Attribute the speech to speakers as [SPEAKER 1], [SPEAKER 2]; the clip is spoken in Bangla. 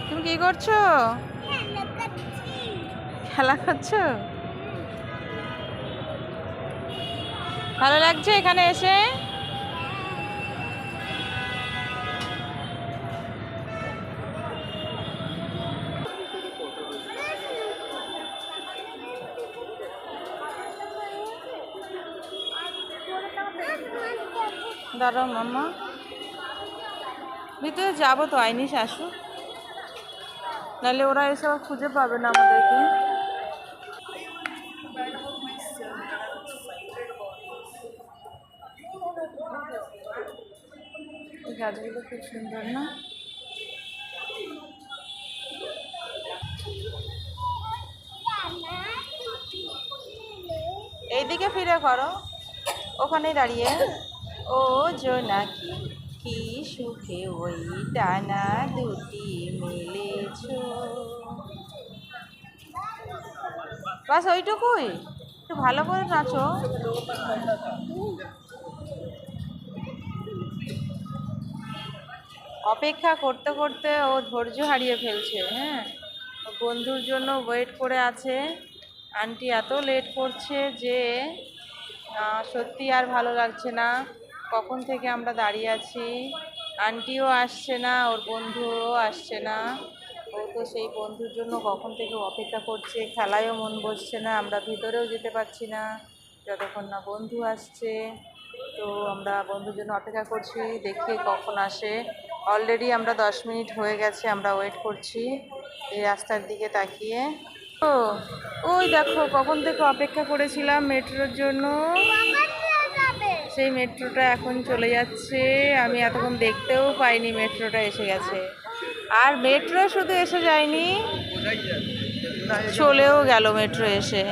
[SPEAKER 1] তুমি কি করছো? খেলা করছো? ভালো লাগছে এখানে এসে? দাঁড়াও মাম্মা, ভিতরে যাবো তো, আইনিস আসুক, নাহলে ওরা এসব খুঁজে পাবে না আমাদেরকে। এই গাছগুলো খুব সুন্দর না? এইদিকে ফিরে করো, ওখানেই দাঁড়িয়ে। ও জোনাকি, কি সুখে ওই ডানা দুটি মেলেছ। বাস ওইটুকুই, একটু ভালো করে নাচো। অপেক্ষা করতে করতে ও ধৈর্য হারিয়ে ফেলছে। হ্যাঁ, বন্ধুর জন্য ওয়েট করে আছে। আন্টি এত লেট করছে যে সত্যি আর ভালো লাগছে না। কখন থেকে আমরা দাঁড়িয়ে আছি, আন্টিও আসছে না, ওর বন্ধুও আসছে না। ও তো সেই বন্ধুর জন্য কখন থেকে অপেক্ষা করছে, খেলায়ও মন বসছে না, আমরা ভিতরেও যেতে পারছি না যতক্ষণ না বন্ধু আসছে। তো আমরা বন্ধুর জন্য অপেক্ষা করছি, দেখি কখন আসে। অলরেডি আমরা 10 মিনিট হয়ে গেছে, আমরা ওয়েট করছি এই রাস্তার দিকে তাকিয়ে। ও ওই দেখো, কখন থেকে অপেক্ষা করেছিলাম মেট্রোর জন্য, সেই মেট্রোটা এখন চলে যাচ্ছে। আমি এতক্ষণ দেখতেও পাইনি মেট্রোটা এসে গেছে। আর মেট্রো শুধু এসে যায়নি, চলেও গেল মেট্রো এসে।